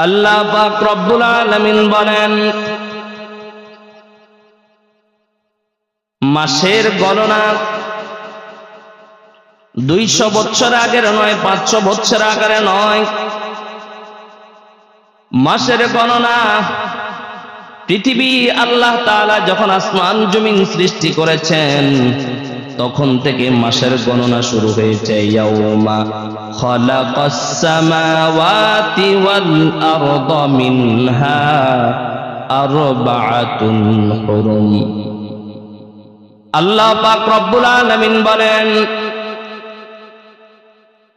আল্লাহ পাক রব্বুল আলামিন বলেন, মাসের গণনা 200 বছর আগের নয়, 500 বছর আগের নয়। মাসের গণনা পৃথিবী আল্লাহ তাআলা যখন আসমান জমিন সৃষ্টি করেছেন তখন থেকে মাসের গণনা শুরু হয়েছে। ইয়াউমা খালাকাস সামাওয়াতি ওয়াল আরদা মিনহা আরবাআতুন হুরুম। আল্লাহ পাক রব্বুল আলামিন বলেন,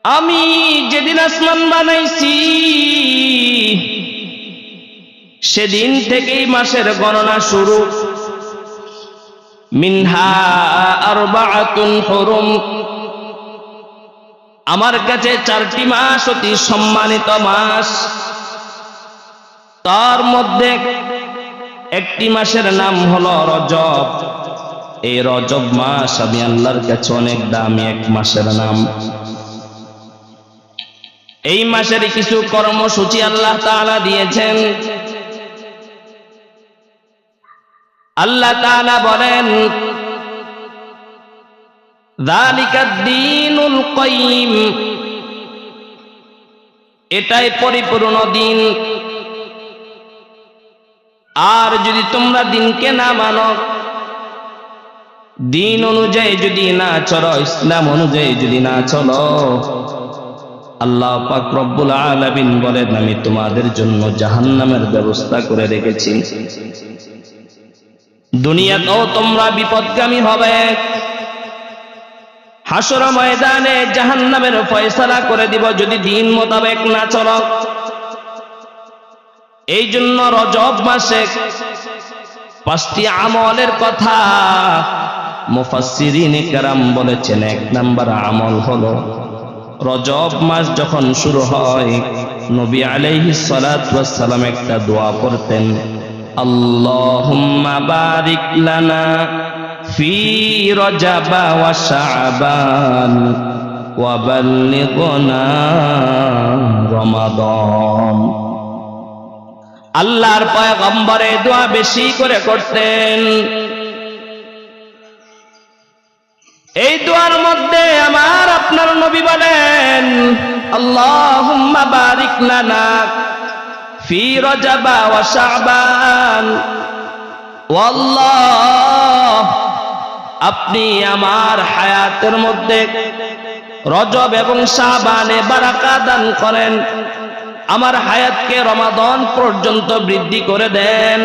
আমি যেদিন আসমান বানাইছি সেদিন থেকেই মাসের গণনা শুরু। মিনহা আরবাআতুন হুরুম, আমার কাছে 4টি মাস অতি সম্মানিত মাস। তার মধ্যে একটি মাসের নাম হলো রজব। এই রজব মাস আমি আল্লাহর কাছে অনেক দামি এক মাসের নাম। এই মাসের কিছু কর্মসূচি আল্লাহ তাআলা দিয়েছেন। আল্লাহ তাআলা বলেন, যালিকাদ-দীনুল কাইয়্যিম, এটাই পরিপূর্ণ দিন। আর যদি তোমরা দিনকে না মানো, দিন অনুযায়ী যদি না চলো, ইসলাম অনুযায়ী যদি না চলো, আল্লাহ পাক রব্বুল আলামিন বলেন, আমি তোমাদের জন্য জাহান্নামের ব্যবস্থা করে রেখেছি। দুনিয়াতেও তোমরা বিপদগামী হবে, হাসর ময়দানে জাহান্নামের ফয়সালা করে দিব যদি দিন মোতাবেক না চলো। এই জন্য রজব মাসে 5টি আমলের কথা মুফাসসিরিনে কেরাম বলেছেন। 1 নাম্বার আমল হলো, রজব মাস যখন শুরু হয় নবী আলাইহিস সালাতু ওয়াস সালাম একটা দোয়া করতেন, আল্লাহুম্মা বারিক লানা ফি রজব ওয়া শাবান ওয়া বাল্লিগনা রমাদান। আল্লাহর পয়গম্বর এই দোয়া বেশি করে করতেন। এই দোয়ার মধ্যে আমার আপনার নবী বলেন, আল্লাহুম্মা বারিক লানা ফি রজব ওয়া শাবান, ও আল্লাহ আপনি আমার হায়াতের মধ্যে রজব এবং শাবানে বারাকা দান করেন, আমার হায়াতকে রমাদান পর্যন্ত বৃদ্ধি করে দেন।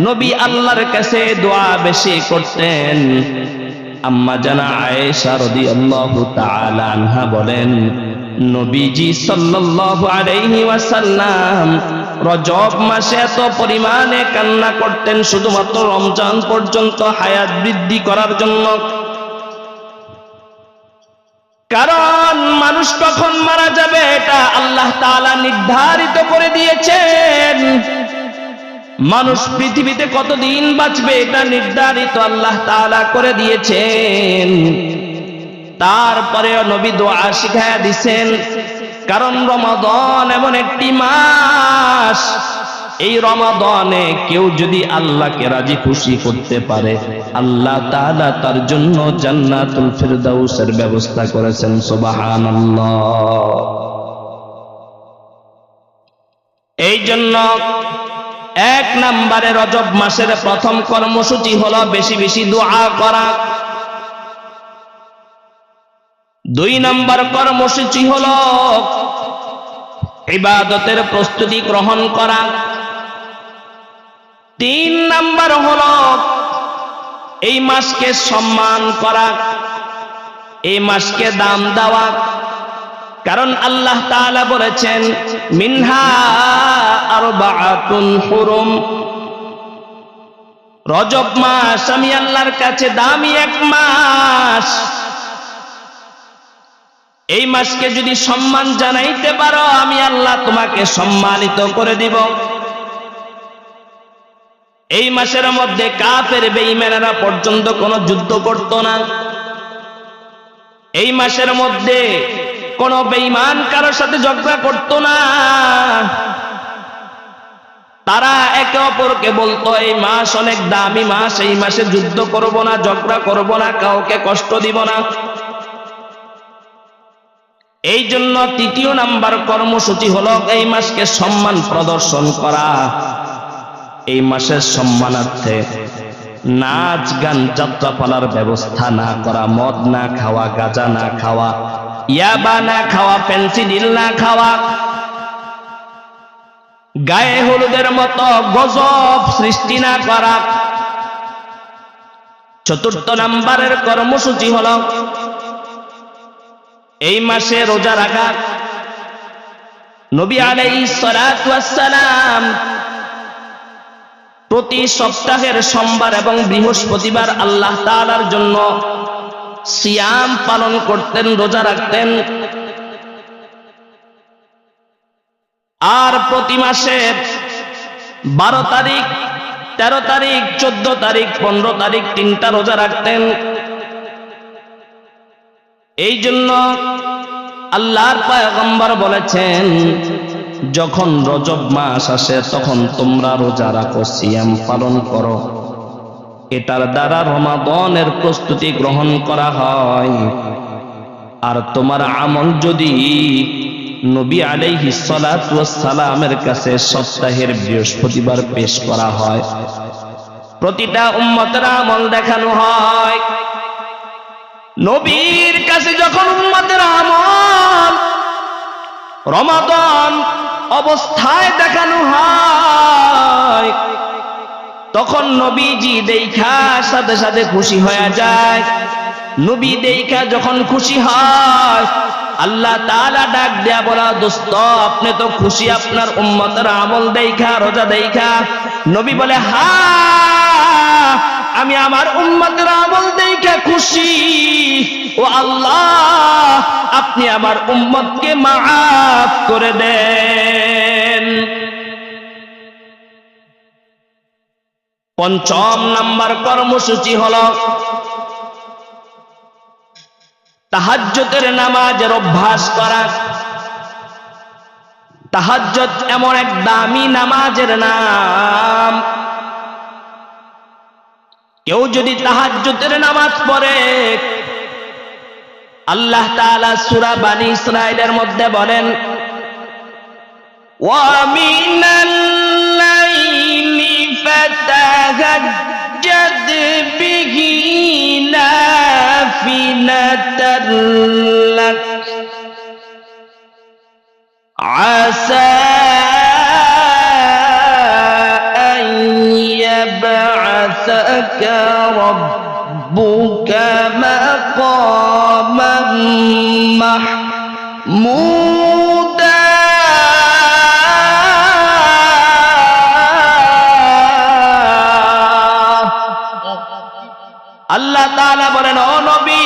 নবী আল্লাহর কাছে দোয়া বেশি করতেন। আম্মা জানা আয়েশা রাদিয়াল্লাহু তাআলা আনহা বলেন, নবীজি সাল্লাল্লাহু আলাইহি ওয়াসাল্লাম রজব মাসে এত পরিমাণে কান্না করতেন শুধুমাত্র রমজান পর্যন্ত হায়াত বৃদ্ধি করার জন্য। কারণ মানুষ কখন মারা যাবে এটা আল্লাহ তাআলা নির্ধারিত করে দিয়েছেন। মানুষ পৃথিবীতে কতদিন বাঁচবে এটা নির্ধারিত আল্লাহ তাআলা করে দিয়েছেন। তারপরেও নবী দোয়া শিখায়া দিয়েছেন, কারণ রমাদান এমন একটি মাস, এই রমাদানে কেউ যদি আল্লাহকে রাজি খুশি করতে পারে আল্লাহ তাআলা তার জন্য জান্নাতুল ফিরদাউসের ব্যবস্থা করেছেন। সুবহানাল্লাহ। এই জন্য 1 নম্বরে রজব মাসের প্রথম কর্মসূচি হলো বেশি বেশি দোয়া করা। 2 নম্বর কর্মসূচি হলো ইবাদতের প্রস্তুতি গ্রহণ করা। 3 নম্বর হলো এই মাসকে সম্মান করা, এই মাসকে দাম দেওয়া। কারণ আল্লাহ তাআলা বলেছেন, মিনহা আরবাআতুন হুরুম, রজব মাস আমি আল্লাহর কাছে দামি এক মাস। এই মাসকে যদি সম্মান জানাইতে পারো আমি আল্লাহ তোমাকে সম্মানিত করে দিব। এই মাসের মধ্যে কাফের বেঈমানেরা পর্যন্ত কোনো যুদ্ধ করত না। এই মাসের মধ্যে কোনো বেঈমান কারোর সাথে ঝগড়া করত না। অপরকে বলতো এই মাস অনেক দামি মাস, এই মাসে যুদ্ধ করব না, ঝগড়া করব না, কাউকে কষ্ট দিব না। এই জন্য তৃতীয় নাম্বার কর্মসূচি হলো এই মাসকে সম্মান প্রদর্শন করা। এই মাসের সম্মানার্থে নাচ গান যাত্রাপালার ব্যবস্থা না করা, মদ না খাওয়া, গাঁজা না খাওয়া, ইয়াবা না খাওয়া, ফেন্সিডিল না খাওয়া, গায়ে হলুদের মতো গজব সৃষ্টি না করা। চতুর্থ নাম্বারের কর্মসূচি হলো এই মাসে রোজা রাখা। নবী আলাইহিস সালাতু ওয়াস সালাম প্রতি সপ্তাহের সোমবার এবং বৃহস্পতিবার আল্লাহ তাআলার জন্য সিয়াম পালন করতেন, রোজা রাখতেন। আর প্রতি মাসে 12 তারিখ, 13 তারিখ, 14 তারিখ, 15 তারিখ 3টা রোজা রাখতেন। এই জন্য আল্লাহর পয়গম্বর বলেছেন, যখন রজব মাস আসে তখন তোমরা রোজা রাখো, সিয়াম পালন করো। এটার দ্বারা রমাদানের প্রস্তুতি গ্রহণ করা হয়। আর তোমার আমল যদি নবী আলাইহিস সালাতু ওয়াস সালামের কাছে সপ্তাহের বৃহস্পতিবার পেশ করা হয়, প্রতিটা উম্মতের আমল দেখানো হয়। নবীর কাছে যখন উম্মতের আমল রমাদান অবস্থায় দেখানো হয়, তখন নবীজি দেখা সাথে সাথে খুশি হয়ে যায়। নবী দেখা যখন খুশি হয়, আল্লাহ তাআলা ডাক দেয়া বলা, দোস্ত আপনি তো খুশি আপনার উম্মতের আমল দেখা, রোজা দেখা? নবী বলে, হ্যাঁ আমি আমার উম্মতের আমল দেখা খুশি। ও আল্লাহ, আপনি আমার উম্মতকে মাফ করে দেন। পঞ্চম নাম্বার কর্মসূচি হলো তাহাজ্জুদের নামাজের অভ্যাস করা। তাহাজ্জুদ এমন এক দামি নামাজের নাম, কেউ যদি তাহাজ্জুদের নামাজ পড়ে, আল্লাহ তাআলা সূরা বানী ইসরাঈলের মধ্যে বলেন, ওয়া মিনাল লাইলি ফাতাহাজ্জাদ বিহি নাফিলাতান লাক আসা আন ইয়াবআসাকা রাব্বুকা মাকামান মাহমুদা। আল্লাহ তাআলা বলেন, ও নবী,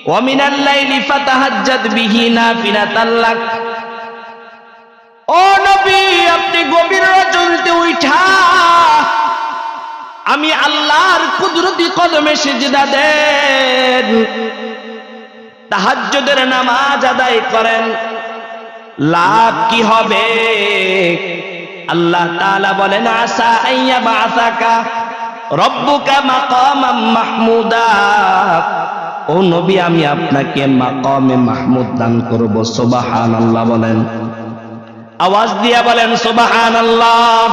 ওয়া মিনাল লাইলি ফাতাহাজ্জাদ বিহি নাফিলাতান লাক। ও নবী, আপনি গভীর রাতে উঠা আমি আল্লাহর কুদরতি কদমে সিজদা দেন, তাহাজ্জুদের নামাজ আদায় করেন। লাভ কি হবে? আল্লাহ তাআলা বলেন, আসা আইয়া বাসাকা রব্বুকা মাকামাম মাহমুদা। ও নবী, আমি আপনাকে মাকামে মাহমুদ দান করব। সুবহানাল্লাহ বলেন, আওয়াজ দিয়া বলেন সুবহানাল্লাহ।